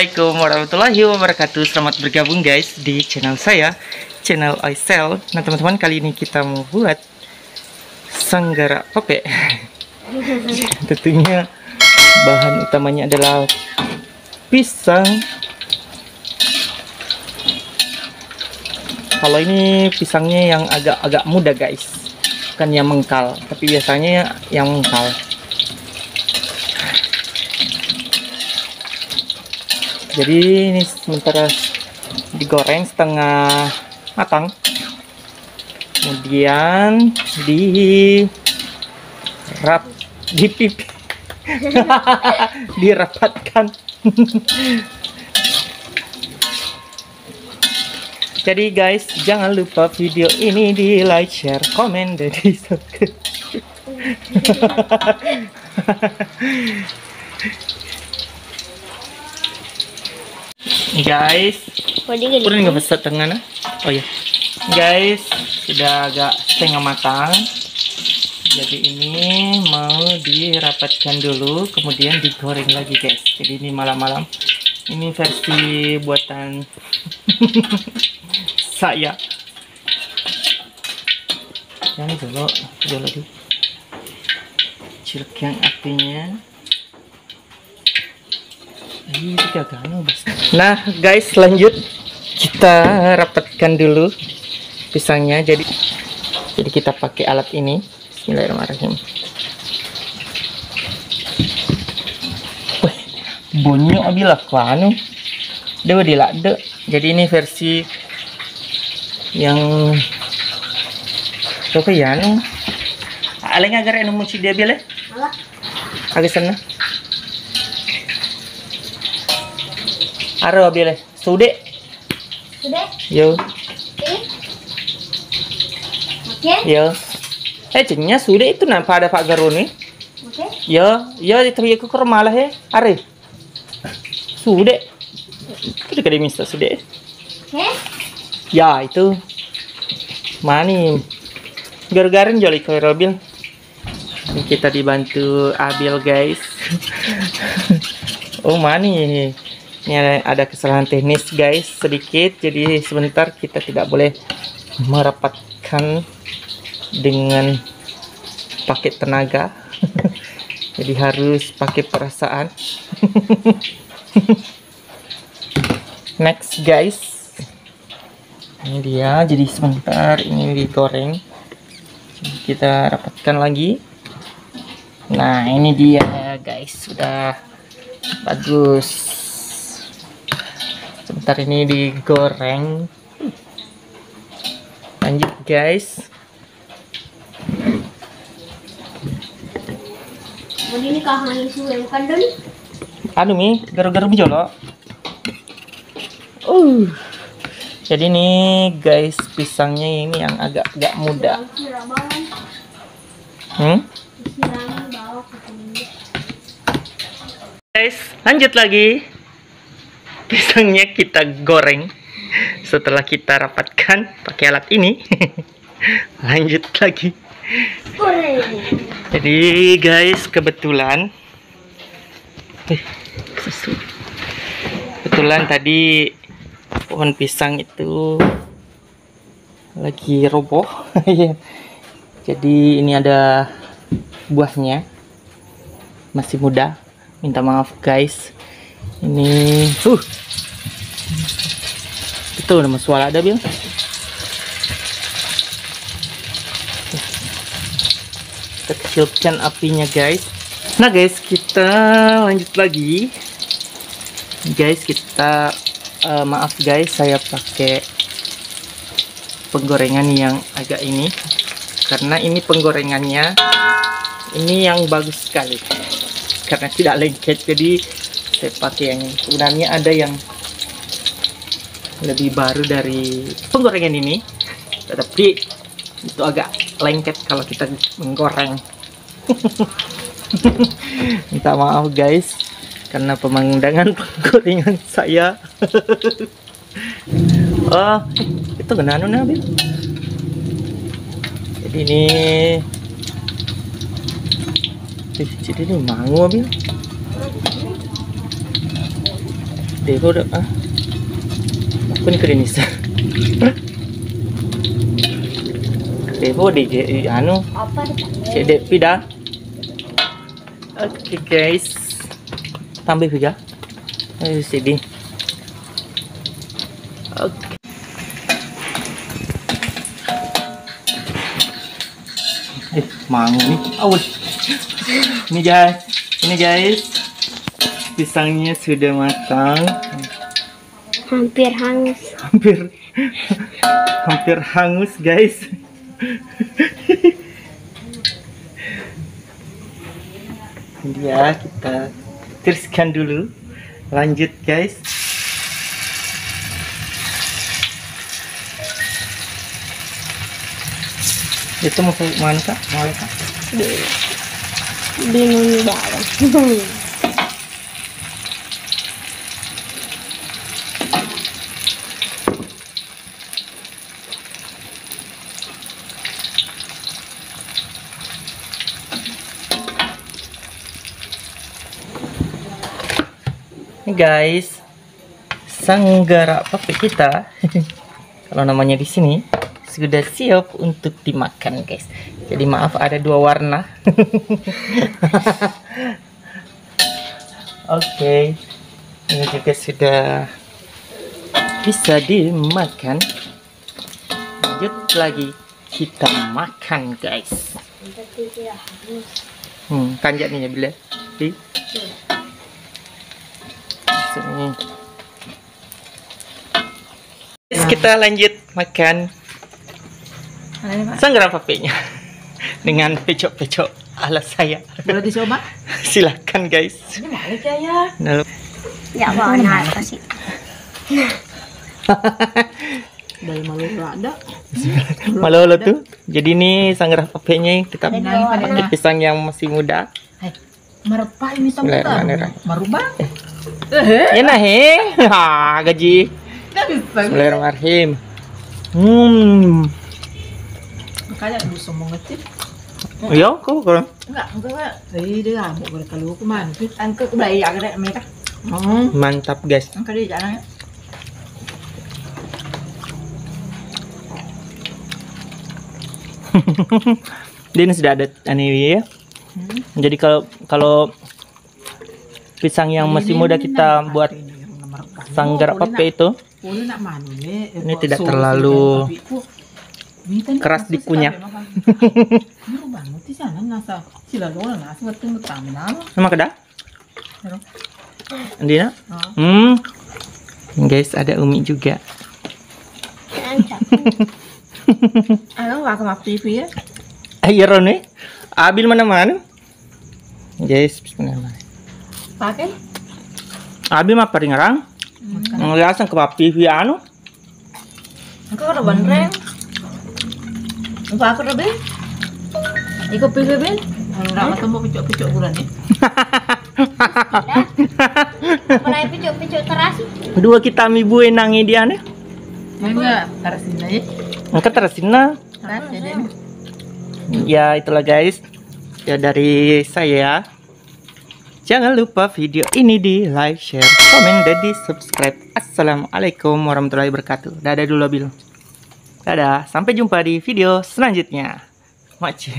Assalamualaikum warahmatullahi wabarakatuh. Selamat bergabung guys di channel saya, channel Aisel. Nah teman-teman, kali ini kita mau buat sanggara pepek. Tentunya bahan utamanya adalah pisang. Kalau ini pisangnya yang agak muda guys, bukan yang mengkal, tapi biasanya yang mengkal. Jadi ini sementara digoreng setengah matang, kemudian dirapatkan. Jadi guys, jangan lupa video ini di like, share, komen, dan di subscribe. Guys, udah nggak besar tengah. Oh ya, guys, sudah agak setengah matang. Jadi ini mau dirapatkan dulu, kemudian digoreng lagi guys. Jadi ini malam-malam. Ini versi buatan saya. Yang dulu di kecilkan apinya. Nah guys, lanjut kita rapatkan dulu pisangnya. Jadi kita pakai alat ini. Bismillahirrahmanirrahim. Bunyi abila kuanu dewa dilade. Jadi ini versi yang coba ya nu aleng agar enu muci dia bila agak sana aro abile sude yo yo cenya sude itu nampak ada Pak Garuni yo itu aku ke malah are sude itu dia minta sude ya itu mani gar-garin joli ke Robil. Kita dibantu Abil guys. Oh mani ini ada kesalahan teknis guys sedikit, jadi sebentar kita tidak boleh merapatkan dengan pakai tenaga. Jadi harus pakai perasaan. Next guys, ini dia. Jadi sebentar ini digoreng, kita rapatkan lagi. Nah ini dia guys, sudah bagus. Sebentar ini digoreng. Lanjut guys. Ini kahani suwe bukan doni. Anu mi, garu-garu bijolo. Jadi nih guys, pisangnya ini yang agak muda. Guys, lanjut lagi. Pisangnya kita goreng setelah kita rapatkan pakai alat ini. Lanjut lagi. Jadi guys, kebetulan tadi pohon pisang itu lagi roboh. Jadi ini ada buahnya masih muda. Minta maaf guys. Ini itu nama suara ada bil. Kita kecilkan apinya guys. Nah guys, kita lanjut lagi guys. Kita maaf guys, saya pakai penggorengan yang agak ini karena ini penggorengannya ini yang bagus sekali karena tidak lengket. Jadi saya pakai yang ini. Sebenarnya ada yang lebih baru dari penggorengan ini, tetapi itu agak lengket kalau kita menggoreng. Minta maaf guys karena pemandangan penggorengan saya. Oh itu kenapa nabi? Jadi ini jadi ini mangu abil. Devo udah aku nih Indonesia. Devo di anu Apa dipanggil? cedek pida. Oke guys, tambah juga. Ayo sini. Oke. Mangu nih, awas. Ini guys, pisangnya sudah matang. Hampir hangus. Hampir hangus guys. Ya, kita tiriskan dulu. Lanjut guys. Itu mau ke mana kak? Mau kak? Bingung di dalam. Ini guys, sanggara pape kita. Kalau namanya di sini sudah siap untuk dimakan guys. Jadi maaf ada dua warna. Oke, ini juga sudah bisa dimakan. Lanjut lagi kita makan guys. Kanjak nih ya bila. Sini. Kita lanjut makan sanggara papenya dengan pecok-pecok ala saya. Boleh dicoba? Silakan guys. Ini balik ya. Nah, Ya bawa apa sih? Dari malu ada. Malolo tuh. Jadi ini sanggara papenya kita Nah, pisang yang masih muda. Merepah ini sama Bismillahirrahmanirrahim. Merubah. Ya nah gaji. Bismillahirrahmanirrahim. Makanya bisa mau ngecip. Iya, kau kalau Enggak. Dia ngamuk kalau kemana? Angkat bayi agak mereka. mantap guys. Angkat dia jangan. Dia ini sudah ada aneh ya. Jadi kalau pisang yang masih muda kita buat sanggara pape itu ini tidak terlalu keras dikunyah. Sama kedah? Andina? Guys, ada Umi juga. Ano nggak kemap TV ya? Ayo Rone, Abil mana-mana. Guys, bismillahirrahmanirrahim. Pakai? Abil mah paling ngarang. Ngeliasan ke TV anu. Engkau ada bandreng. Engkau aku ada ben. Ikut pilih ben. Enggak ketemu picok-picok bulan nih. Mulai picuk-picuk terasi. Kedua kita mibu enangi dia nih. Enggak, taruh sini. Angkat terasina. Ya itulah guys. Ya dari saya. Jangan lupa video ini di like, share, komen, dan di subscribe. Assalamualaikum warahmatullahi wabarakatuh. Dadah dulu Bil. Dadah. Sampai jumpa di video selanjutnya. Maci.